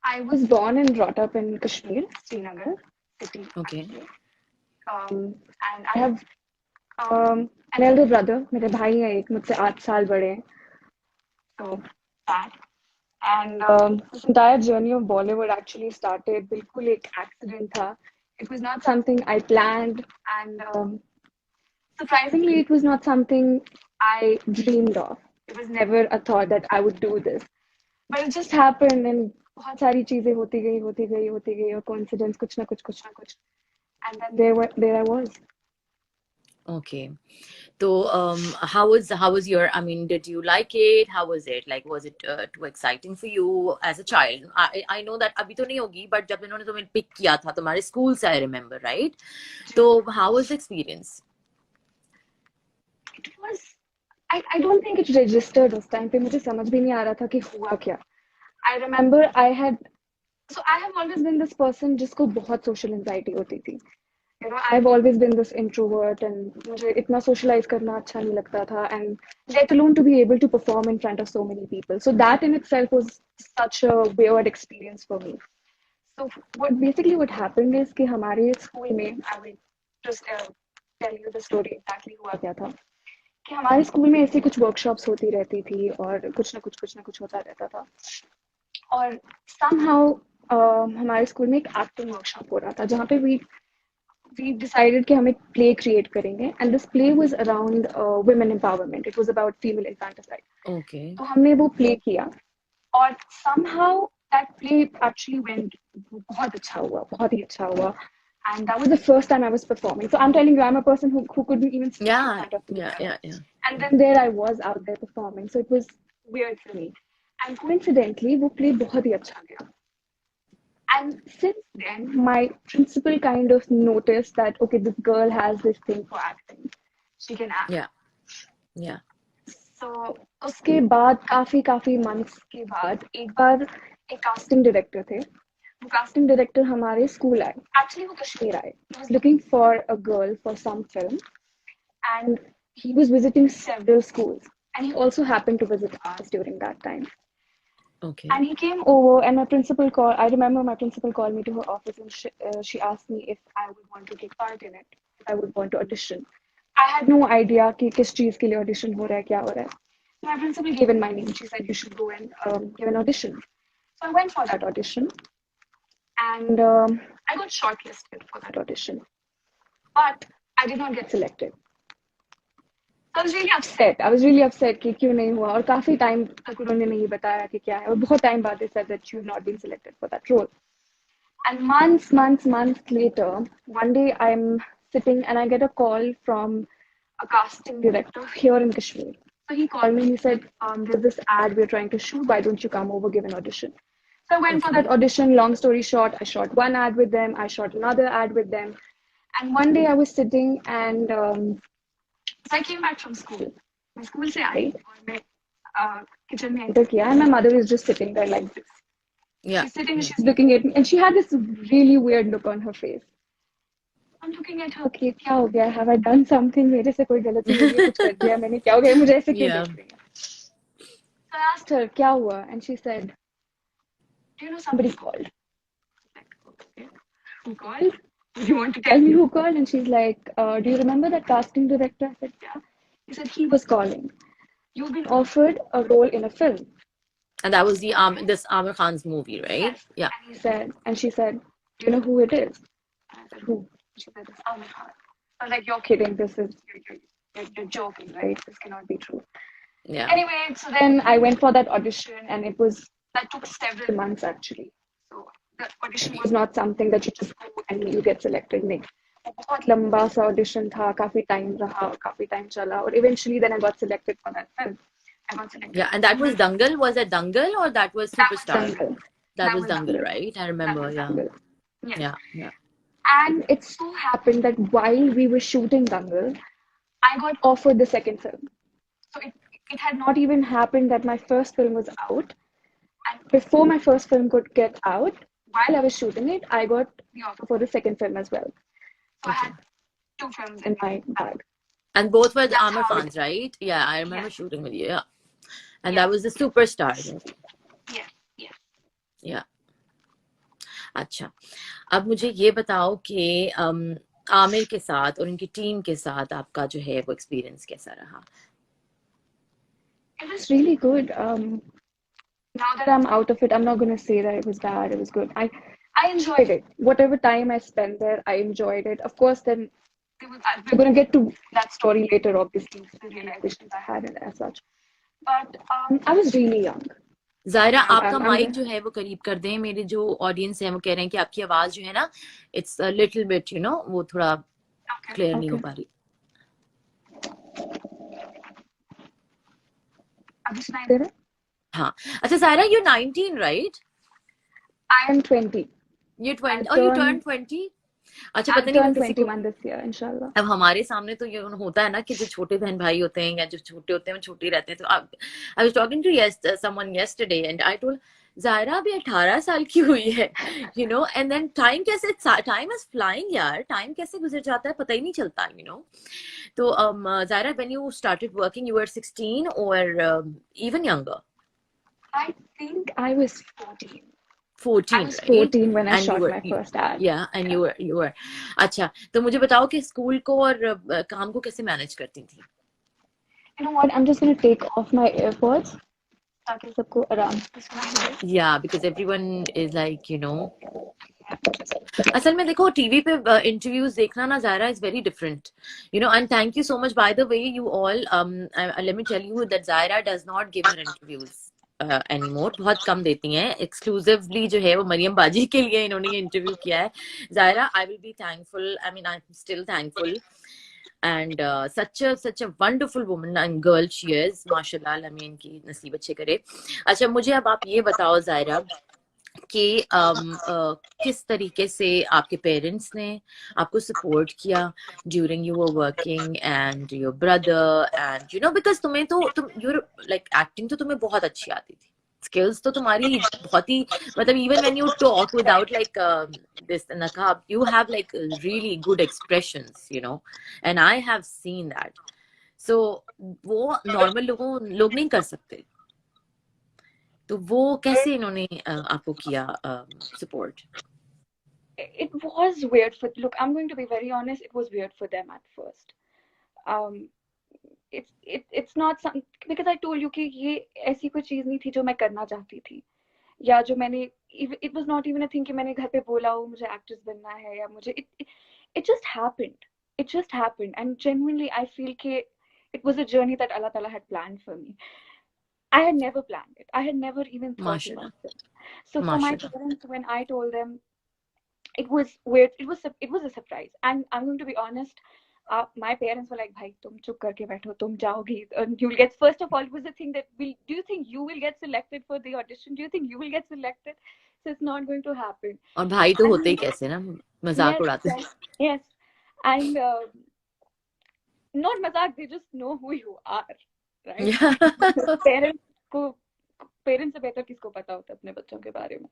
I was born and brought up in Kashmir, Srinagar city, Okay. actually. And I have an elder brother. मेरे भाई हैं एक मुझसे 8 साल बड़े हैं. So that. And this entire journey of Bollywood actually started बिल्कुल एक accident था. It was not something I planned, and surprisingly, it was not something I dreamed of. It was never a thought that I would do this. But it just happened, and बहुत सारी चीजें होती गई और coincidence कुछ ना कुछ. And then there I was. Okay. So, how was your? I mean, did you like it? How was it? Like, was it too exciting for you as a child? I know that अभी तो नहीं होगी, but जब इन्होंने तुम्हें pick किया था तुम्हारे school से, I remember, right? So, how was the experience? It was. I don't think it registered उस time पे मुझे समझ भी नहीं आ रहा था कि हुआ क्या. I remember I have always been this person जिसको बहुत social anxiety होती थी. You know, I've always been this introvert, and मुझे इतना socialize करना अच्छा नहीं लगता था, and let alone to be able to perform in front of so many people. So that in itself was such a weird experience for me. So what happened is कि हमारे school में, I will just tell you the story exactly हुआ क्या था. कि हमारे school में ऐसी कुछ वर्कशॉप्स होती रहती थी और कुछ ना कुछ होता रहता था. और somehow हमारे स्कूल में एक एक्टिंग वर्कशॉप हो रहा था जहाँ पे we decided कि हम एक play create करेंगे, and this play was around women empowerment. It was about female infanticide. Okay. तो हमने वो play किया और somehow that play actually went बहुत अच्छा हुआ, बहुत ही अच्छा हुआ. And that was the first time I was performing. So I'm telling you, I'm a person who couldn't even speak in Yeah. front of Yeah. people. Yeah. Yeah. And then there I was out there performing. So it was weird for me. And coincidentally, वो play बहुत ही अच्छा गया. And since then, my principal kind of noticed that, okay, this girl has this thing for acting. She can act. Yeah. Yeah. So उसके बाद काफी months के बाद एक बार एक casting director थे. वो casting director हमारे school आए. Actually वो कश्मीर आए. He was looking for a girl for some film, and he was visiting several schools. And he also happened to visit ours during that time. Okay. And he came over, and I remember my principal called me to her office, and she asked me if I would want to take part in it, if I would want to audition. I had no idea कि किस चीज के लिए audition हो रहा है, क्या हो रहा है. My principal gave in my name. She said you should go and give an audition. So I went for that audition, and I got shortlisted for that audition, but I did not get selected. I was really upset. I was really upset कि क्यों नहीं हुआ, और काफी time तक उन्होंने नहीं बताया कि क्या है, और बहुत टाइम बाद they said that you have not been selected for that role. And months later, one day I'm sitting and I get a call from a casting director here in Kashmir. So he called me and he said, there's this ad we're trying to shoot. Why don't you come over, give an audition? So I went for that Okay. audition. Long story short, I shot one ad with them. I shot another ad with them. And one day I was sitting, and so I came back from school. मैं school से आई और मैं kitchen में enter किया, and my mother is just sitting there like this. Yeah. She's sitting, Yeah. she's looking at me, and she had this really weird look on her face. I'm looking at her. Okay, क्या हो गया? Have I done something? मेरे से कोई गलती हुई है? कुछ कर दिया मैंने? क्या हो गया? मुझे ऐसे क्यों Yeah. देख रही है? So I asked her क्या हुआ, and she said, "Do you know somebody called?" Like, okay, who called? Do you want to tell me who called? And she's like, "Do you remember that casting director?" I said, "Yeah." He said he was calling. You've been offered a role in a film. And that was the this Amir Khan's movie, right? Yes. Yeah. And she said, "Do you know who it is?" And I said, "Who?" She said, "It's Amir Khan." I was like, "You're kidding. You're joking, right? This cannot be true." Yeah. Anyway, so then I went for that audition, and that took several months actually. So the audition was not something that you just go and you get selected. नहीं. बहुत लंबा सा audition था, काफी time रहा, काफी time चला, और eventually then I got selected for that film. I got selected Yeah. for And that the was film. Dangal. Was that Dangal or that was That was Superstar? Dangal. That That was was Dangal, Dangal. right? I That remember. was Yeah. Dangal. Yes. Yeah. Yeah. And it so happened that while we were shooting Dangal, I got offered the second film. So it had not even happened that my first film was out. And before my first film could get out, while I was shooting it, I got the offer for the second film as well. So I Okay. had two films in my bag. And both were the That's Amir how it. Khans, right? Yeah, I remember Yes. shooting with you. Yeah. And Yes. that was the Superstar movie. Yes. Yes. Yeah. अच्छा, अब मुझे ये बताओ कि आमिर के साथ और उनकी टीम के साथ आपका जो है वो एक्सपीरियंस कैसा रहा? It was really good. Now that I'm out of it, I'm not gonna say that it was bad. It was good. I enjoyed it. Whatever time I spent there, I enjoyed it. Of course, then we're gonna get to that story later, obviously, the realizations I had and as such. But I was really young. Zaira, आपका I'm mic जो है वो करीब कर दें। मेरे जो audience है वो कह रहे हैं कि आपकी आवाज जो है ना, इट्स लिटिल बिट वो थोड़ा क्लियर नहीं हो okay. पा रही। अभी सुनाई दे रहा है? हाँ, अच्छा Zaira, you 19 right? I am 20. You I'll 20? You turn turn 20? अच्छा, I'll पता नहीं वो turn किसी को। 21 this year, inshallah. अब हमारे सामने तो ये होता है ना कि जो छोटे बहन भाई होते हैं या जो छोटे होते हैं वो छोटे ही रहते हैं। तो I was talking to someone yesterday and I told Zaira अभी 18 साल की हुई है, एंड देन टाइम कैसे, टाइम इज फ्लाइंग यार, टाइम कैसे गुजर जाता है पता ही नहीं चलता। तो Zaira, when you started working you were 16 और even younger? I think I was 14. I 14, was right? 14 when I And you shot were, my first ad. yeah, and Yeah. you were अच्छा, तो मुझे बताओ कि स्कूल को और काम को कैसे मैनेज करती थी? You know what? I'm just gonna take off my AirPods ताकि सबको आराम से सुनाई दे। Yeah, because everyone is like, असल में देखो टीवी पे इंटरव्यूज देखना ना Zaira is very different, and thank you so much by the way you all, let me tell you that Zaira does not give her interviews anymore, बहुत कम देती हैं। एक्सक्लूसिवली जो है वो मरियम बाजी के लिए इन्होंने ये इंटरव्यू किया है। Zaira, I will be thankful, I mean I am still thankful, and such a wonderful woman and girl she is, माशाल्लाह, अल्लाह में इनकी नसीब अच्छे करे। अच्छा, मुझे अब आप ये बताओ ज़ायरा कि किस तरीके से आपके पेरेंट्स ने आपको सपोर्ट किया during you were working and your brother, and because तुम यूर लाइक एक्टिंग तो तुम्हें बहुत अच्छी आती थी, स्किल्स तो तुम्हारी बहुत ही, मतलब even when you talk without like this नकाब, you have like really good expressions, and I have seen that. So वो नॉर्मल लोग नहीं कर सकते, तो वो कैसे इन्होंने आपको किया support? It was weird for look. I'm going to be very honest. It was weird for them at first. Um, it's not some because I told you कि ये ऐसी कोई चीज नहीं थी जो मैं करना चाहती थी या जो मैंने it was not even a thing कि मैंने घर पे बोला हो मुझे एक्ट्रेस बनना है या मुझे it just happened. It just happened, and genuinely I feel कि it was a journey that Allah Ta'ala had planned for me. I had never planned it. I had never even thought माशाल्लाह, about it. So for my माशाल्लाह। parents, when I told them, it was weird. It was a surprise, and I'm going to be honest. My parents were like, "Bhai, tum chup karke baitho, tum jaogi, and you'll get." First of all, it was the thing that will. Do you think you will get selected for the audition? Do you think you will get selected? So it's not going to happen. और भाई तो होते ही And कैसे ना, मजाक yes, उड़ाते yes, yes, and not mazak. They just know who you are, right? हैं। Parents को पेरेंट्स से बेहतर किसको पता होता है अपने बच्चों के बारे में.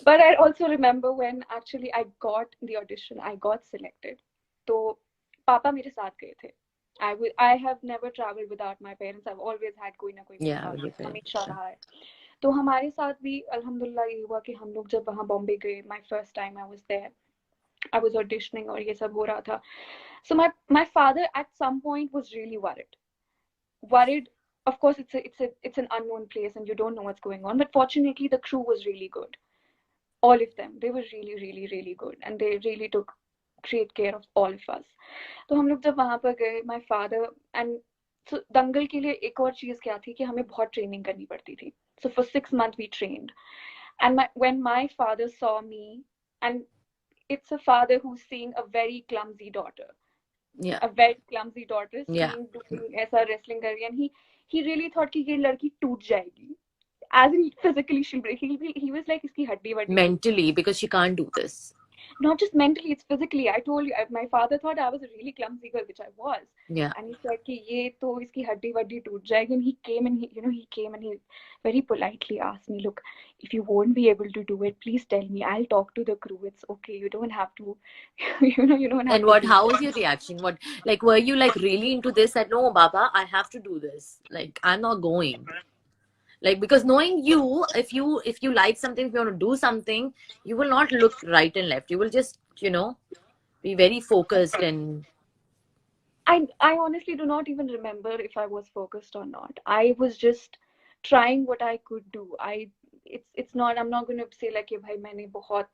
But I also remember when actually I got the audition, I got selected. तो पापा मेरे साथ गए थे. I have never traveled without my parents. I've always had कोई ना कोई मेरे Yeah, with your साथ parents. हमेशा रहा है. तो हमारे साथ भी अल्हम्दुलिल्लाह ये हुआ कि हम लोग जब वहाँ बॉम्बे गए, my first time I was there, I was auditioning और ये सब हो रहा था. So my father at some point was really worried. Of course, it's an unknown place and you don't know what's going on. But fortunately, the crew was really good. All of them, they were really, really, really good, and they really took great care of all of us. तो हम लोग जब वहाँ पर गए, my father and so दंगल के लिए एक और चीज क्या थी कि हमें बहुत ट्रेनिंग करनी पड़ती थी. So for 6 months we trained, and when my father saw me, and it's a father who's seeing a very clumsy daughter, Yeah, yeah. seeing doing ऐसा wrestling कर रही है, and he really thought कि ये लड़की टूट जाएगी, as in physically she'll break. He was like इसकी हड्डी वड्डी Mentally, because she can't do this. not just mentally, it's physically. I told you, my father thought I was a really clumsy girl, which I was. Yeah. And he said कि ये तो इसकी हड्डी वड्डी टूट जाएगी. And he came and he came and he very politely asked me, look, if you won't be able to do it, please tell me. I'll talk to the crew. It's okay. You don't have to, you don't have And to what, do how was it. your reaction? What, like, were you like really into this that no, Baba, I have to do this? Like, I'm not going. Like, because knowing you, if you like something, if you want to do something, you will not look right and left. You will just, be very focused and I honestly do not even remember if I was focused or not. I was just trying what I could do. I it's not, I'm not going to say like कि भाई मैंने बहुत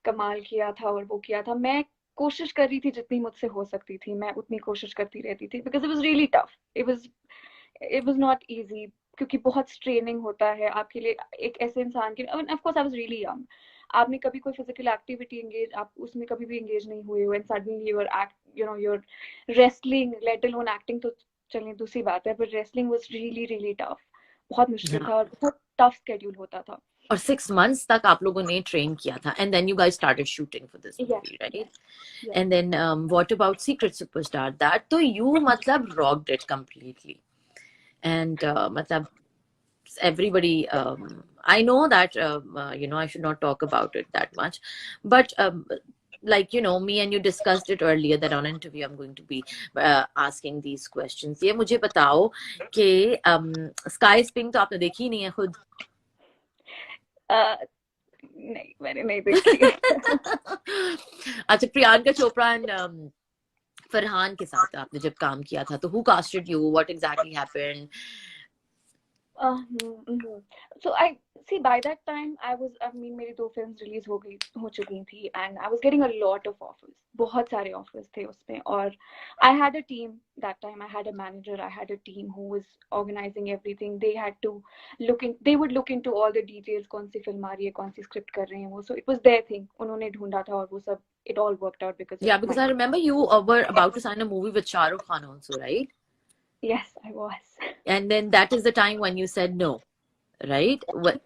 कमाल किया था और वो किया था. मैं कोशिश कर रही थी जितनी मुझसे हो सकती थी, मैं उतनी कोशिश करती रहती थी, because it was really tough. It was not easy, क्योंकि बहुत स्ट्रेनिंग होता है आपके लिए एक ऐसे इंसान के. Of course I was really young. आपने कभी कोई फिजिकल एक्टिविटी एंगेज, आप उसमें कभी भी एंगेज नहीं हुए हो, and suddenly your act, your wrestling, let alone acting तो चलिए दूसरी बात है, पर wrestling was really really tough. बहुत मुश्किल yeah. था और बहुत टफ स्केड्यूल होता था. और 6 months तक आप लोगों ने ट्रेन किया था, and then you guys started shooting for this yes movie, right? Yes yes. And then what about Secret Superstar? That तो you मतलब rocked it completely. And मतलब everybody, I know that I should not talk about it that much, but like me and you discussed it earlier that on interview I'm going to be asking these questions. ये मुझे बताओ कि Sky is Pink तो आपने देखी नहीं है खुद? नहीं, मैंने नहीं देखी. अच्छा, प्रियंका चोपड़ा एंड फरहान के साथ आपने जब काम किया था, तो who casted you, what exactly happened? Mhm. So I see, by that time I mean मेरी 2 फिल्म्स रिलीज हो चुकी थी, and I was getting a lot of offers. बहुत सारे offers थे उसमें, और I had a team that time. I had a manager. I had a team who was organizing everything. They would look into all the details. कौन सी film आ रही है, कौन सी script कर रहे हैं वो. So it was their thing. उन्होंने ढूंढा था और वो सब. It all worked out because Yeah, of because my. I remember you were about to sign a movie with Shah Rukh Khan also, right? Yes, I was. And then that is the time when you said no, right? What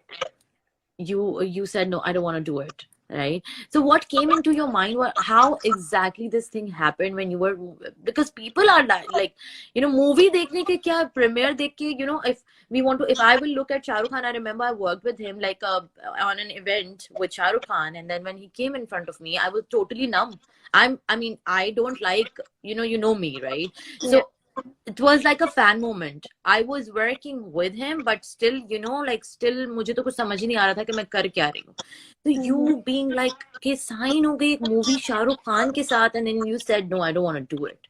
you said no, I don't want to do it, right? So what came into your mind? How exactly this thing happened when you were, because people are like, movie देखने के क्या, premiere देख के, if I will look at Shah Rukh Khan, I remember I worked with him like on an event with Shah Rukh Khan, and then when he came in front of me, I was totally numb. I mean, I don't like, me, right? Yeah. So it was like a fan moment. I was working with him, but still, like still मुझे तो कुछ समझ ही नहीं आ रहा था कि मैं कर क्या रही हूँ. So Mhm. you being like कि sign हो गई एक movie शाहरुख खान के साथ, and then you said no, I don't want to do it.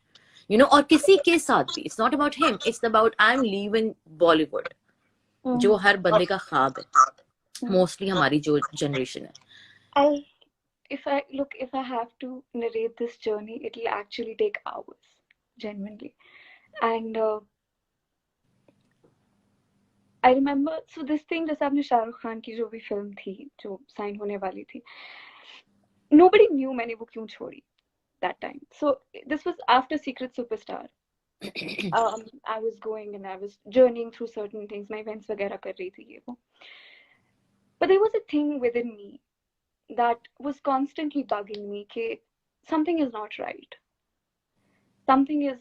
और किसी के साथ भी. It's not about him. It's about I'm leaving Bollywood. जो Mhm. हर बंदे का ख्वाब है. Mhm. Mostly हमारी जो generation है. I if I have to narrate this journey, it'll actually take hours, genuinely. And I remember, so this thing, जैसे आपने शाहरुख खान की जो भी फिल्म थी जो साइन होने वाली थी, nobody knew मैंने वो क्यों छोड़ी that time. So this was after Secret Superstar. I was going and I was journeying through certain things. मैं events वगैरह कर रही थी ये वो. But there was a thing within me that was constantly bugging me कि something is not right. Something is